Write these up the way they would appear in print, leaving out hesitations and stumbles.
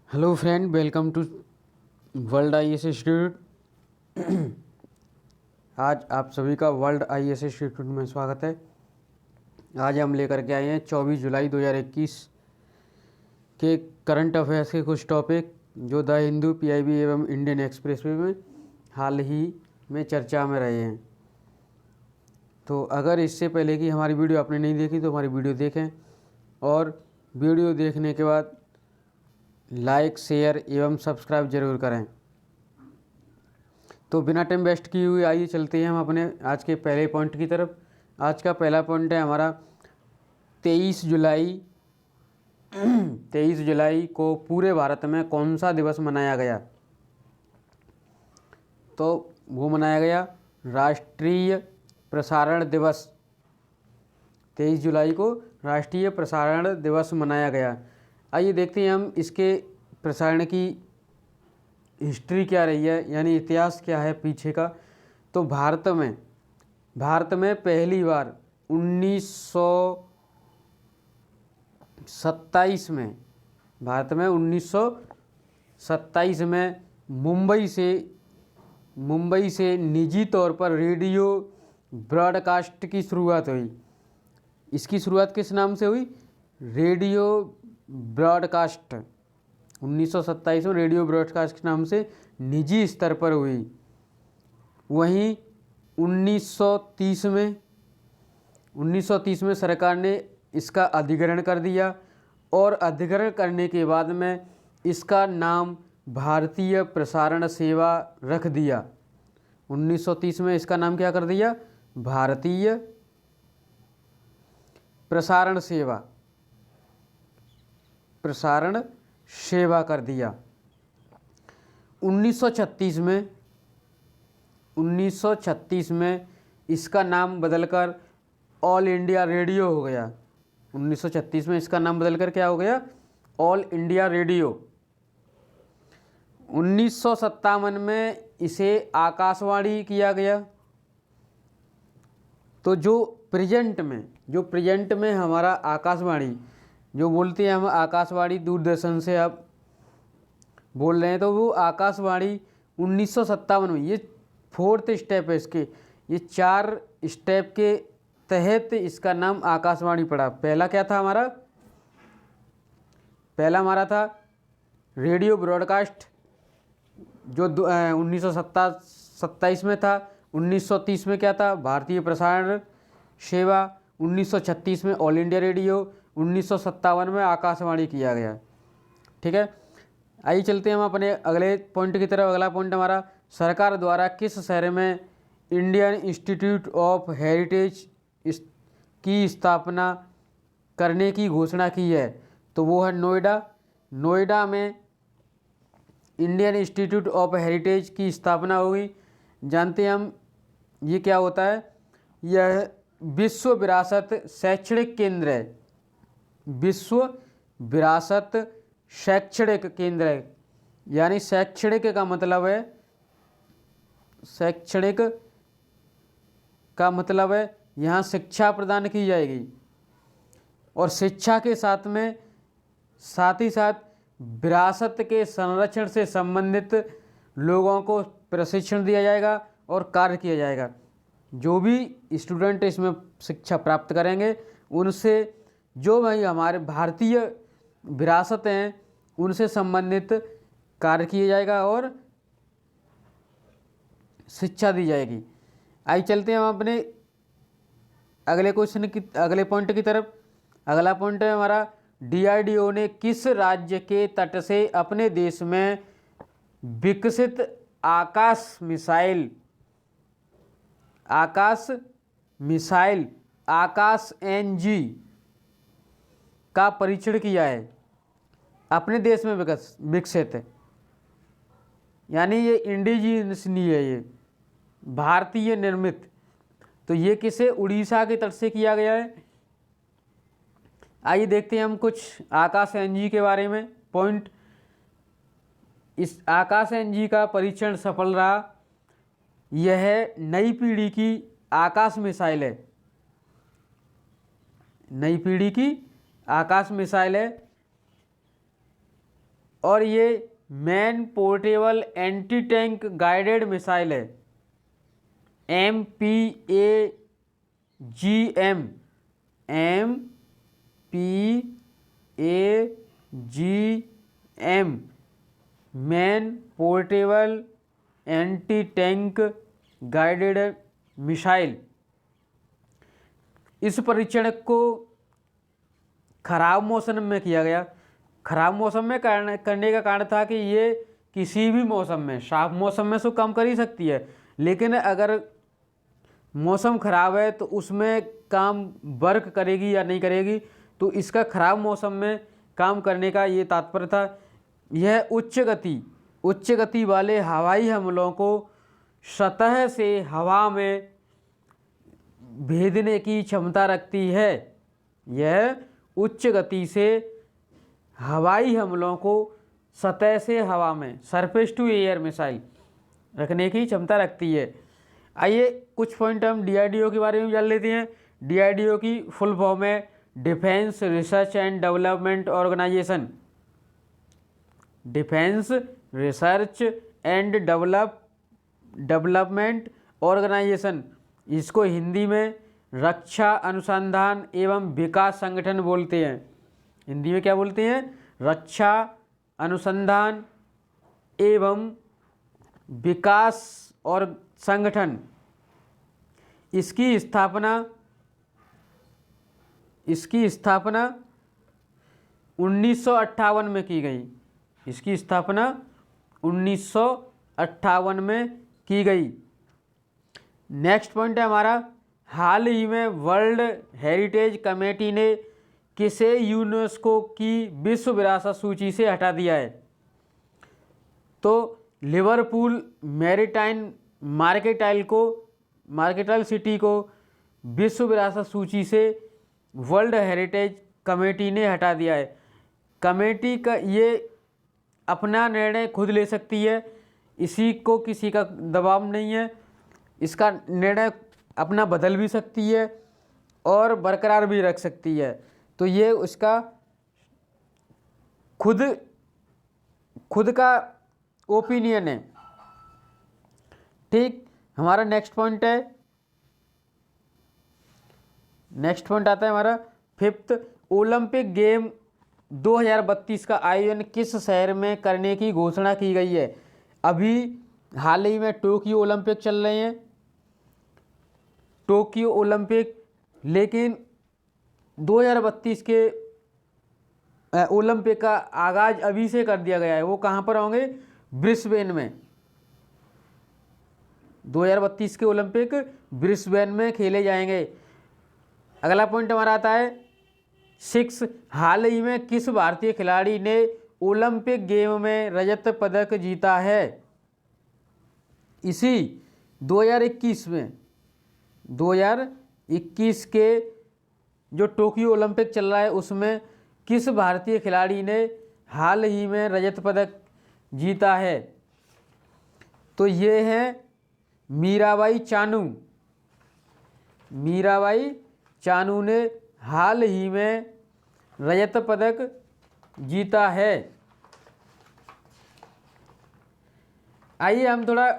Hello friend, welcome to world IAS institute. आज आप सभी का वर्ल्ड आईएएस इंस्टीट्यूट में स्वागत है। आज हम लेकर के आए हैं 24 जुलाई 2021 के करंट अफेयर्स के कुछ टॉपिक जो द हिंदू, पीआईबी एवं इंडियन एक्सप्रेस में हाल ही में चर्चा में रहे हैं। तो अगर इससे पहले की हमारी वीडियो आपने नहीं देखी तो हमारी वीडियो देखें और वीडियो देखने के बाद लाइक, शेयर एवं सब्सक्राइब जरूर करें। तो बिना टाइम वेस्ट किए हुए आइए चलते हैं हम अपने आज के पहले पॉइंट की तरफ। आज का पहला पॉइंट है हमारा 23 जुलाई 23 जुलाई को पूरे भारत में कौन सा दिवस मनाया गया? तो वो मनाया गया राष्ट्रीय प्रसारण दिवस। 23 जुलाई को राष्ट्रीय प्रसारण दिवस मनाया गया। आइए देखते हैं हम इसके प्रसारण की हिस्ट्री क्या रही है, यानी इतिहास क्या है पीछे का। तो भारत में पहली बार 1927 में, भारत में 1927 में मुंबई से निजी तौर पर रेडियो ब्रॉडकास्ट की शुरुआत हुई। इसकी शुरुआत किस नाम से हुई? Radio broadcast. 1927 में रेडियो ब्रॉडकास्ट के नाम से निजी स्तर पर हुई। वहीं 1930 में सरकार ने इसका अधिग्रहण कर दिया और अधिग्रहण करने के बाद में इसका नाम भारतीय प्रसारण सेवा रख दिया। 1930 में इसका नाम क्या कर दिया? भारतीय प्रसारण सेवा कर दिया। 1936 में इसका नाम बदलकर ऑल इंडिया रेडियो हो गया। 1936 में इसका नाम बदलकर क्या हो गया? All India radio. 1957 में इसे आकाशवाणी किया गया। तो जो प्रेजेंट में हमारा आकाशवाणी, जो बोलते हैं हम आकाशवाणी दूरदर्शन से आप बोल रहे हैं, तो वो आकाशवाणी 1957 में, ये 4th स्टेप है इसके, ये 4 स्टेप के तहत इसका नाम आकाशवाणी पड़ा। पहला क्या था हमारा? पहला हमारा था रेडियो ब्रॉडकास्ट, जो 1927 में था। 1930 में क्या था? भारतीय प्रसारण सेवा। 1936 में ऑल इंडिया रेडियो। 1957 में आकाशवाणी किया गया। ठीक है, आइए चलते हैं हम अपने अगले पॉइंट की तरफ। अगला पॉइंट हमारा, सरकार द्वारा किस शहर में इंडियन इंस्टीट्यूट ऑफ हेरिटेज की स्थापना करने की घोषणा की है? तो वो है नोएडा। नोएडा में इंडियन इंस्टीट्यूट ऑफ हेरिटेज की स्थापना होगी। जानते हैं हम ये क्या होता है? यह विश्व विरासत शैक्षणिक केंद्र है। विश्व विरासत शैक्षणिक केंद्र है, यानी शैक्षणिक का मतलब है यहाँ शिक्षा प्रदान की जाएगी और शिक्षा के साथ ही साथ विरासत के संरक्षण से संबंधित लोगों को प्रशिक्षण दिया जाएगा और कार्य किया जाएगा। जो भी स्टूडेंट इसमें शिक्षा प्राप्त करेंगे उनसे जो भाई हमारे भारतीय विरासत हैं उनसे संबंधित कार्य किया जाएगा और शिक्षा दी जाएगी। आइए चलते हैं हम अपने अगले पॉइंट की तरफ। अगला पॉइंट है हमारा, डीआरडीओ ने किस राज्य के तट से अपने देश में विकसित आकाश एनजी का परीक्षण किया है? अपने देश में विकसित है, यानी ये इंडिजीनियस नहीं है, ये भारतीय निर्मित। तो ये किसे? उड़ीसा के तट से किया गया है। आइए देखते हैं हम कुछ आकाश एनजी के बारे में पॉइंट। इस आकाश एनजी का परीक्षण सफल रहा। यह नई पीढ़ी की आकाश मिसाइल है। नई पीढ़ी की आकाश मिसाइल है। और ये man portable anti tank guided missile है, MPAGM, MPAGM, man portable anti tank guided missile. इस परीक्षण को खराब मौसम में किया गया। खराब मौसम में करने का कारण था कि ये किसी भी मौसम में, साफ मौसम में तो काम कर ही सकती है, लेकिन अगर मौसम खराब है तो उसमें काम वर्क करेगी या नहीं करेगी, तो इसका खराब मौसम में काम करने का ये तात्पर्य था। यह उच्च गति वाले हवाई हमलों को सतह से हवा में भेदने की क्षमता रखती है। यह उच्च गति से हवाई हमलों को सतह से हवा में, सरफेस टू एयर मिसाइल रखने की क्षमता रखती है। आइए कुछ पॉइंट हम DRDO के बारे में जान लेते हैं। DRDO की फुल फॉर्म है defence research and development organisation. Defence research and development organisation, इसको हिंदी में रक्षा अनुसंधान एवं विकास संगठन बोलते हैं। हिंदी में क्या बोलते हैं? रक्षा अनुसंधान एवं विकास और संगठन। इसकी स्थापना 1958 में की गई। इसकी स्थापना 1958 में की गई। नेक्स्ट पॉइंट है हमारा, हाल ही में वर्ल्ड हेरिटेज कमेटी ने किसे यूनेस्को की विश्व विरासत सूची से हटा दिया है? तो लिवरपूल मैरीटाइम मार्केटाइल सिटी को विश्व विरासत सूची से वर्ल्ड हेरिटेज कमेटी ने हटा दिया है। कमेटी का ये अपना निर्णय खुद ले सकती है, इसी को किसी का दबाव नहीं है। इसका निर्णय अपना बदल भी सकती है और बरकरार भी रख सकती है। तो ये उसका खुद का ओपिनियन है। ठीक, हमारा नेक्स्ट पॉइंट आता है हमारा फिफ्थ, ओलंपिक गेम 2032 का आयोजन किस शहर में करने की घोषणा की गई है? अभी हाल ही में टोक्यो ओलंपिक चल रहे हैं, टोक्यो ओलंपिक, लेकिन 2032 के ओलंपिक का आगाज अभी से कर दिया गया है। वो कहाँ पर होंगे? ब्रिस्बेन में। 2032 के ओलंपिक ब्रिस्बेन में खेले जाएंगे। अगला पॉइंट हमारा आता है 6, हाल ही में किस भारतीय खिलाड़ी ने ओलंपिक गेम में रजत पदक जीता है? इसी 2021 में, 2021 के जो टोक्यो ओलंपिक चल रहा है उसमें किस भारतीय खिलाड़ी ने हाल ही में रजत पदक जीता है? तो ये है मीराबाई चानू। मीराबाई चानू ने हाल ही में रजत पदक जीता है। आइए हम थोड़ा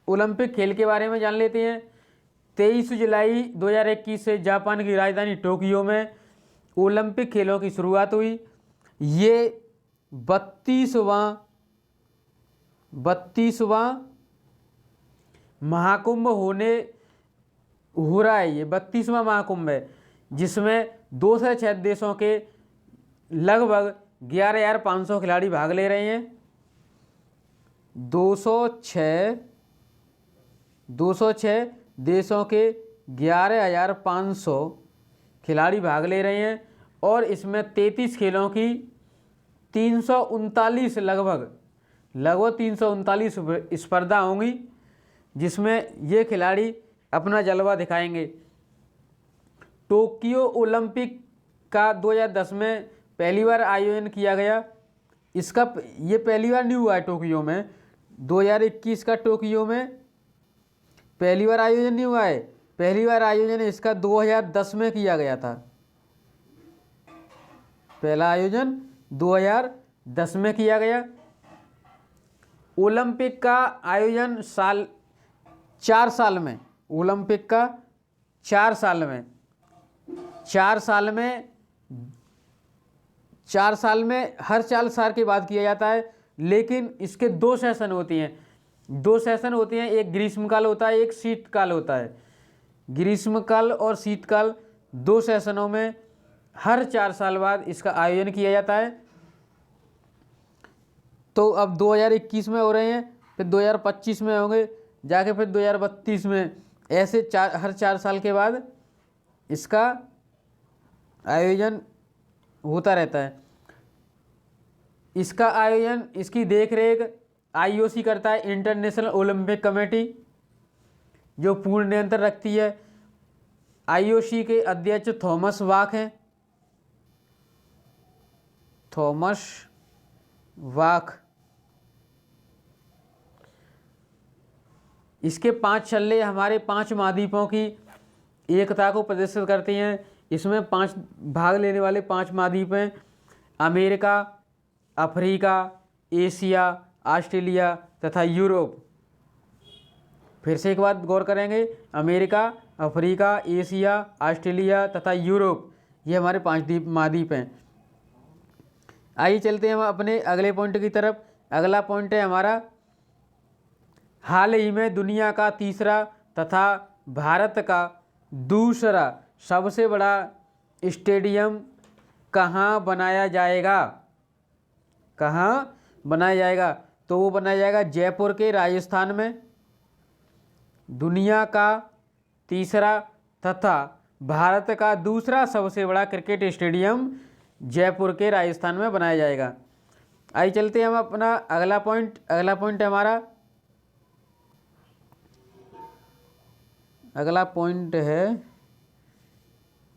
ओलंपिक खेल के बारे में जान लेते हैं। 23 जुलाई 2021 से जापान की राजधानी टोक्यो में ओलंपिक खेलों की शुरुआत हुई। ये 32वां महाकुंभ हो रहा है। ये 32वां महाकुंभ है, जिसमें 2 से 6 देशों के लगभग 11,500 खिलाड़ी भाग ले रहे हैं। 206 देशों के 11,500 खिलाड़ी भाग ले रहे हैं और इसमें 33 खेलों की 339 लगभग 339 स्पर्धा होंगी, जिसमें ये खिलाड़ी अपना जलवा दिखाएंगे। टोक्यो ओलंपिक का 2010 में पहली बार आयोजन किया गया। इसका ये पहली बार नहीं हुआ है टोक्यो में। 2021 का टोक्यो में पहली बार आयोजन नहीं हुआ है। पहली बार आयोजन इसका 2010 में किया गया था। पहला आयोजन 2010 में किया गया। ओलंपिक का आयोजन 4 साल में, ओलंपिक का 4 साल में 4 साल में हर 4 साल के बाद किया जाता है, लेकिन इसके 2 सेशन होती हैं। 2 सेशन होते हैं, एक ग्रीष्मकाल होता है, एक शीतकाल होता है। ग्रीष्मकाल और शीतकाल 2 सेशनों में हर 4 साल बाद इसका आयोजन किया जाता है। तो अब 2021 में हो रहे हैं, फिर 2025 में होंगे, जाके फिर 2032 में, ऐसे हर 4 साल के बाद इसका आयोजन होता रहता है। इसका आयोजन, इसकी देखरेख IOC करता है, इंटरनेशनल ओलंपिक कमेटी, जो पूर्ण नियंत्रण रखती है। IOC के अध्यक्ष थॉमस बाख हैं, थॉमस बाख। इसके 5 छल्ले हमारे 5 महाद्वीपों की एकता को प्रदर्शित करती हैं। इसमें 5 भाग लेने वाले 5 महाद्वीप हैं, अमेरिका, अफ्रीका, एशिया, ऑस्ट्रेलिया तथा यूरोप। फिर से एक बात गौर करेंगे, अमेरिका, अफ्रीका, एशिया, ऑस्ट्रेलिया तथा यूरोप, ये हमारे 5 महाद्वीप हैं। आइए चलते हैं हम अपने अगले पॉइंट की तरफ। अगला पॉइंट है हमारा, हाल ही में दुनिया का तीसरा तथा भारत का दूसरा सबसे बड़ा स्टेडियम कहाँ बनाया जाएगा? कहाँ बनाया जाएगा? तो वो बनाया जाएगा जयपुर के राजस्थान में। दुनिया का तीसरा तथा भारत का दूसरा सबसे बड़ा क्रिकेट स्टेडियम जयपुर के राजस्थान में बनाया जाएगा। आइए चलते हैं हम अपना अगला पॉइंट। अगला पॉइंट है हमारा, अगला पॉइंट है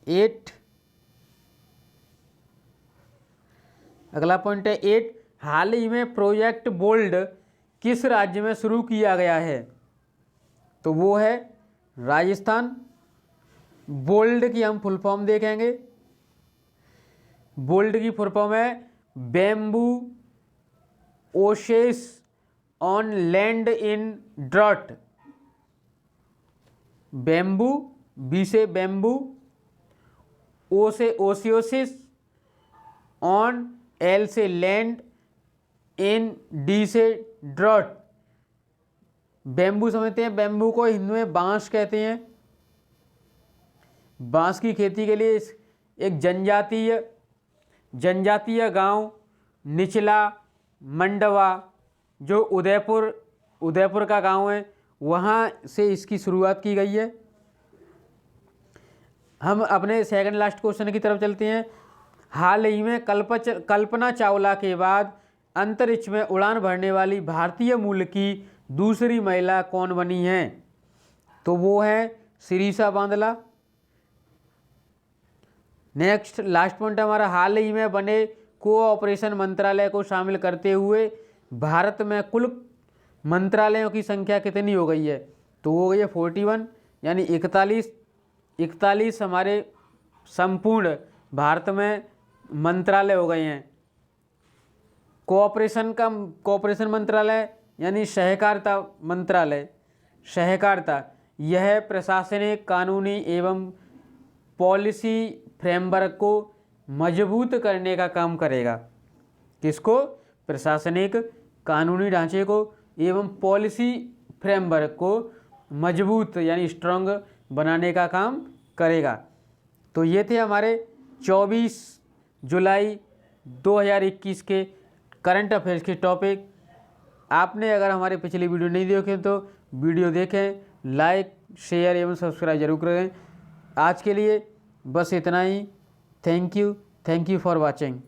8। अगला पॉइंट है 8, हाल ही में प्रोजेक्ट बोल्ड किस राज्य में शुरू किया गया है? तो वो है राजस्थान। बोल्ड की हम फुल फॉर्म देखेंगे। बोल्ड की फुल फॉर्म है bamboo oases on land in drought. Bamboo, B से बैम्बू, ओ से ओसियोसिस, ऑन, एल से लैंड, इन, डी से ड्रॉट। बैम्बू समझते हैं, बैम्बू को हिंदी में बांस कहते हैं। बांस की खेती के लिए एक जनजातीय गांव निचला मंडवा, जो उदयपुर का गांव है, वहाँ से इसकी शुरुआत की गई है। हम अपने सेकंड लास्ट क्वेश्चन की तरफ चलते हैं। हाल ही में कल्पना चावला के बाद अंतरिक्ष में उड़ान भरने वाली भारतीय मूल की दूसरी महिला कौन बनी है? तो वो है शिरीषा बांदला। नेक्स्ट लास्ट पॉइंट हमारा, हाल ही में बने कोऑपरेशन मंत्रालय को शामिल करते हुए भारत में कुल मंत्रालयों की संख्या कितनी हो गई है? तो वो हो गई है 41, यानी 41 हमारे संपूर्ण भारत में मंत्रालय हो गए हैं। कोऑपरेशन मंत्रालय यानी सहकारिता मंत्रालय, सहकारिता, यह प्रशासनिक, कानूनी एवं पॉलिसी फ्रेमवर्क को मजबूत करने का काम करेगा। किसको? प्रशासनिक, कानूनी ढांचे को एवं पॉलिसी फ्रेमवर्क को मजबूत यानी स्ट्रांग बनाने का काम करेगा। तो ये थे हमारे 24 जुलाई 2021 के करंट अफेयर्स के टॉपिक। आपने अगर हमारे पिछली वीडियो नहीं देखे तो वीडियो देखें, लाइक, शेयर एवं सब्सक्राइब जरूर करें। आज के लिए बस इतना ही। Thank you for watching.